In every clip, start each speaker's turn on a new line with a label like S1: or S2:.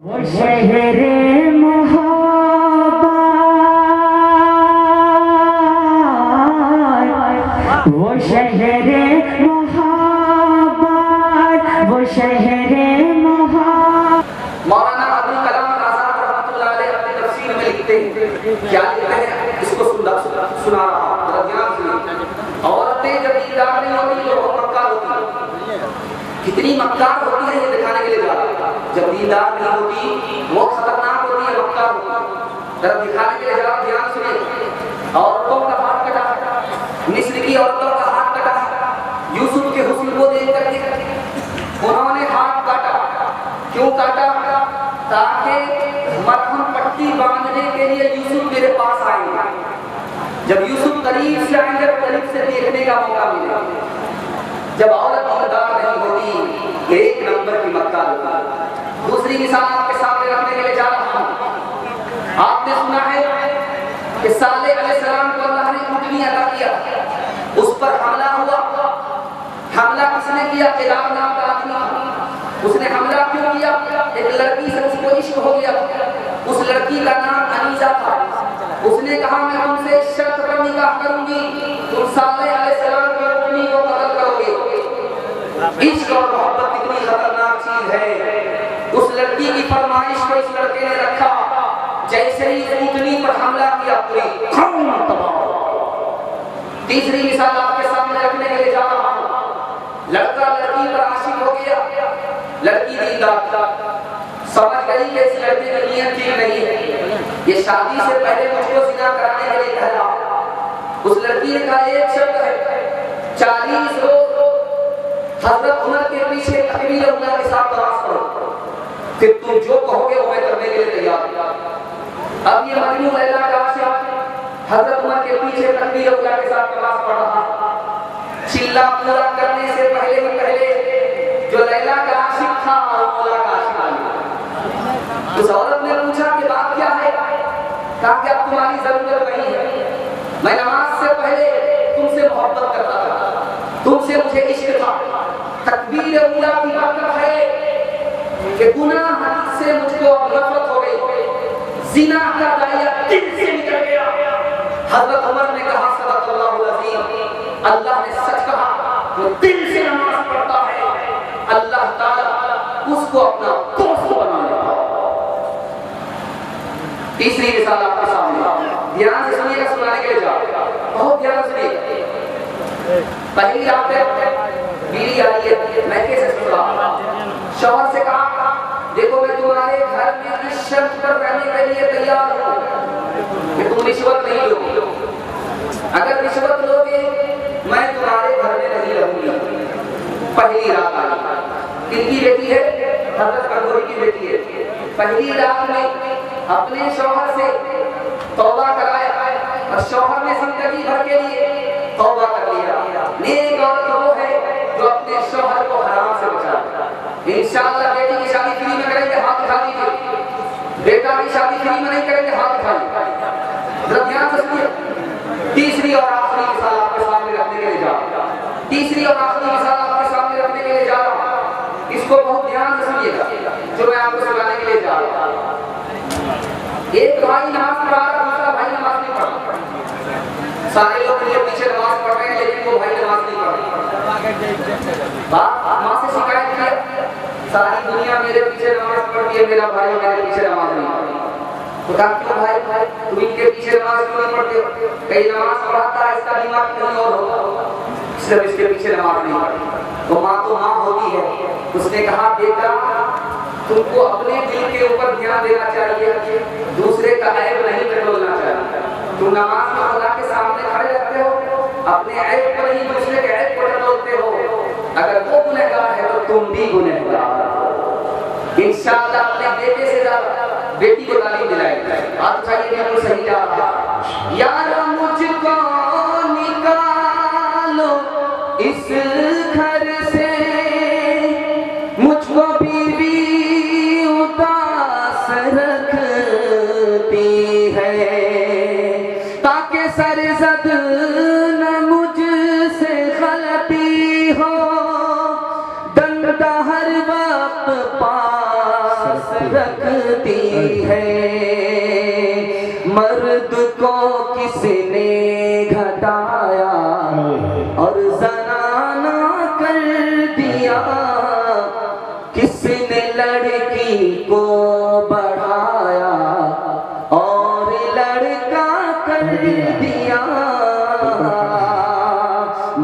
S1: वो शहरे मोहब्बत, वो शहरे मोहब्बत, वो शहरे मोहब्बत।
S2: मौलाना अब्दुल कलाम आज़ाद रहमतुल्लाह अलैह अपने तफसीर में लिखते हैं, क्या लिखते हैं इसको सुना रहा हूं, ध्यान से। औरतें जब दीदार नहीं होती तो बहुत मक्कार होती है। कितनी मक्कार होती है ये दिखाने के लिए जा रहा हूं। जब दीदार नहीं होती वो खतरनाक होती है, मक्कार होती है। जरा दिखाने के लिए जा रहा हूं, ध्यान सुनिए। औरतों का हाथ कटा, मिस्र की औरतों का हाथ कटा। यूसुफ के हुस्न को देख करके उन्होंने हाथ काटा। क्यों काटा? ताकि मरहम पट्टी बांधने के लिए यूसुफ मेरे पास आएंगे। जब यूसुफ करीब से आएंगे तो करीब से देखने का मौका मिलेगा। जब औरत दीनदार नहीं होती एक नंबर की मक्कार होती। दूसरी मिसाल आपके सामने रखने के लिए जा रहा हूं। आपने सुना है कि सालेह अलैहिस्सलाम को अल्लाह ने ऊँटनी अता किया, उस पर हमला हुआ। हमला किसने किया? किलाब नाम का आदमी। उसने हमला क्यों किया? एक लड़की से उसको इश्क हो गया। उस लड़की का नाम अनीसा था। उसने कहा मैं तुमसे इस शर्त पर निकाह करूंगी, तुम सालेह अलैहिस्सलाम की ऊँटनी को कत्ल करोगे। इश्क और मोहब्बत कितनी खतरनाक चीज है। उस लड़की की फरमाइश को इस लड़के ने रखा। जैसे ही ऊँटनी पर हमला किया पूरी कौम तबाह। तीसरी मिसाल आपके सामने रखने के लिए जा रहा हूं। लड़का लड़की पर आशिक हो गया, लड़की दीनदार समझ गई कि इस लड़के की नीयत ठीक नहीं है, ये शादी से पहले मुझको ज़िना कराने के लिए कह रहा। उस लड़की ने कहा एक शर्त है, 40 रोज हजरत उमर के पीछे तकबीर अल्लाह के साथ नमाज पढ़ो, फिर तुम जो कहोगे वो मैं करने के लिए तैयार हूं। अब ये मजनू लैला का आशिक हजरत उमर के पीछे तकबीर अल्लाह के साथ नमाज पढ़ रहा। चिल्ला पूरा करने से पहले जो लैला का आशिक था और मौला का आशिक आ गया। उस औरत ने पूछा कि बात क्या है? कहा कि अब तुम्हारी जरूरत नहीं है, मैं नमाज से पहले तुमसे मोहब्बत करता था, तुमसे मुझे इश्क था। तकबीर उला की बरकत है कि गुनाह से मुझको नफरत हो गई, ज़िना का दायरा दिल से निकल गया। हज़रत उमर ने कहा सल्लल्लाहु अलैहि वसल्लम, अल्लाह ने सच कहा, जो दिल से नमाज पढ़ता है अल्लाह ताला उसको अपना दोस्त बना लेता है। तीसरी मिसाल आपके सामने, ध्यान से सुनिएगा, सुनाने के लिए जा बहुत ध्यान से सुनिएगा। पहली रात बीवी आई है, मैं कैसे सुना, शौहर से कहा देखो मैं तुम्हारे घर में इस शर्त पर रहने के लिए तैयार हूं कि तुम रिश्वत नहीं लोगे। अगर रिश्वत लोगे मैं तुम्हारे घर में नहीं रहूंगी। पहली रात आई, किनकी बेटी है? हजरत कंगोरी की बेटी है। पहली रात में अपने शौहर से तौबा कराया और शौहर ने जिंदगी भर के लिए तौबा कर लिया। नेक औरत वो है जो अपने शौहर को हराम से बचाए। इंशाअल्लाह बेटी की शादी फ्री में करेंगे, हाथ उठा लीजिए। बेटा की शादी फ्री में नहीं करेंगे, हाथ उठा लीजिए। जरा ध्यान से सुनिए। तीसरी और आखिरी मिसाल आपके सामने रखने के लिए जा रहा हूं। तीसरी और आखिरी मिसाल आपके सामने रखने के लिए जा रहा हूं। इसको बहुत ध्यान से सुनिएगा जो मैं आपको सुनाने के लिए जा रहा हूं। एक भाई नमाज पढ़ा रहा, दूसरा भाई नमाज नहीं पढ़ रहा। सारे लोग ये पीछे नमाज पढ़ रहे हैं लेकिन वो भाई नमाज नहीं पढ़ रहा। माँ से शिकायत की, सारी दुनिया मेरे पीछे नमाज पढ़ती है, मेरा भाई मेरे पीछे नमाज नहीं पढ़ता। तो कहा क्यों भाई तुम इनके पीछे नमाज क्यों नहीं पढ़ते हो? कहीं नमाज पढ़ाता है इसका दिमाग कहीं और होता, सिर्फ इसके पीछे नमाज नहीं पढ़ती। तो माँ होती है, उसने कहा बेटा तुमको अपने दिल के ऊपर ध्यान देना चाहिए, दूसरे का ऐब नहीं टटोलना चाहिए। तुम नमाज में खुदा के सामने खड़े रहते हो, अपने ऐब को नहीं दूसरे के ऐब को टटोलते हो। अगर वो गुनहगार है तो तुम भी गुनहगार। इंशाअल्लाह अपने बेटे से ज्यादा बेटी को तालीम दिलाएंगे। आप चाहिए बिल्कुल सही जा रहा। यार मुझको निकालो इस घर से, मुझको बीवी उदास रखती है, ताकि सरजद न मुझसे गलती हो, डंडा हर वक्त पास रख सकती है, मर्द को किसने घटाया और जनाना कर दिया, किसने लड़की को बढ़ाया और लड़का कर दिया।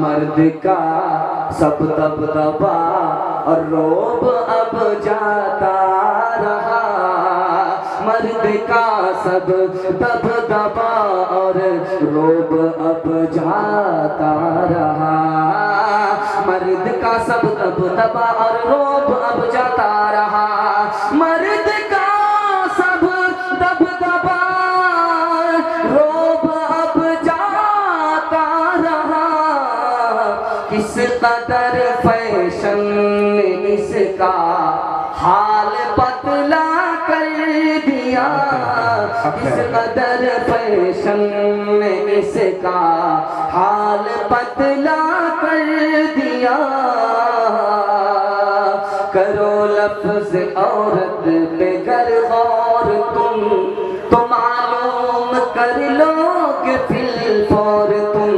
S2: मर्द का सब दबदबा और रोब अब जाता रहा, मर्द का सब दबदबा और रोब अब जाता रहा, मर्द का सब दबदबा और रोब अब जाता रहा, मर्द का सब दबदबा रोब अब जाता रहा। किस कदर फैशन इसका हाल पतला कर दिया, किस कदर फैशन इसका हाल पतला कर दिया। करो लफ्ज़ औरत पे गर गौर तुम, तो मालूम कर लोगे फिल फौर तुम,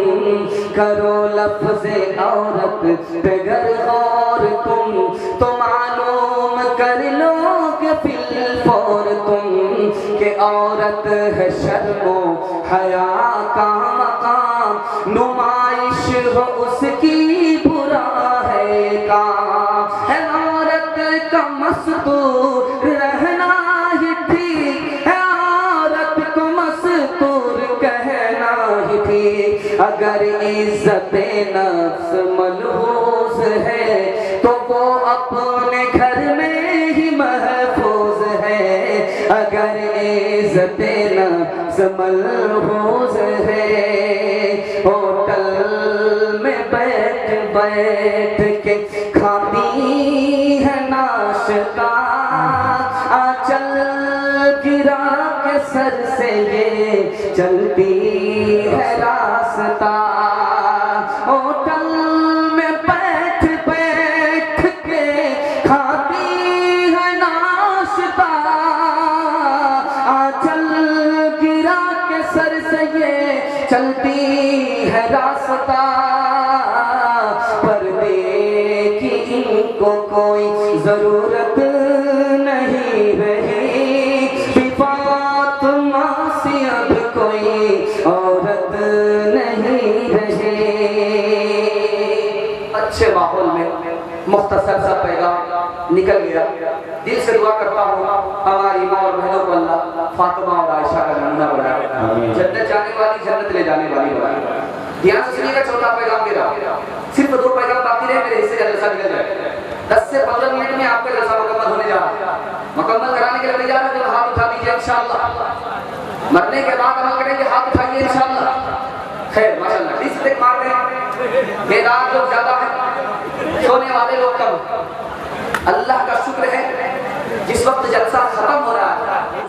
S2: करो लफ्ज़ औरत पे गर गौर तुम, तो मालूम कर लोगे फिल फौर तुम, कि औरत है शर्मो हया का मकाम, नुमाइश हो उसकी बुरा है काम, है औरत का मस्तूर रहना ही ठीक है, औरत को मस्तूर कहना ही ठीक। अगर इज्जत नफ्स मलहूस है तो वो अपने घर में ही महफूज है, अगर इज्जत नफ्स मलहूस है। होटल में बैठ बैठ के खाती है नाश्ता, आंचल गिरा के सर से ये चलती है रास्ता, होटल में बैठ बैठ के खाती है नाश्ता, आंचल गिरा के सर से ये चलती है रास्ता। पर्दे की इनको कोई जरूरत नहीं रही, फातिमा सी अब कोई औरत नहीं रही। अच्छे माहौल में मुख्तसर सा पैगाम निकल गया। दिल से दुआ करता हूँ हमारी माँ और बहनों को अल्लाह फातिमा और आयशा का नमूना बनाए, जन्नत जाने वाली जन्नत ले जाने वाली बनाए। ध्यान से सुनिएगा, चौथा पैगाम मेरा, सिर्फ 2 पैगाम बाकी रहे, मेरे हिस्से का जलसा निकल जाए। 10 से 15 मिनट में आपका जलसा मुकम्मल होने जा रहा है। मुकम्मल कराने के लिए तैयार है तो हाथ उठा दीजिए इंशाअल्लाह। मरने के बाद अमल करेंगे, हाथ उठाइए इंशाअल्लाह। खैर माशाअल्लाह, डिस्प्ले मार रहे हैं, बेदार लोग ज्यादा हैं, सोने वाले लोग कम। अल्लाह का शुक्र है जिस वक्त जलसा खत्म हो रहा है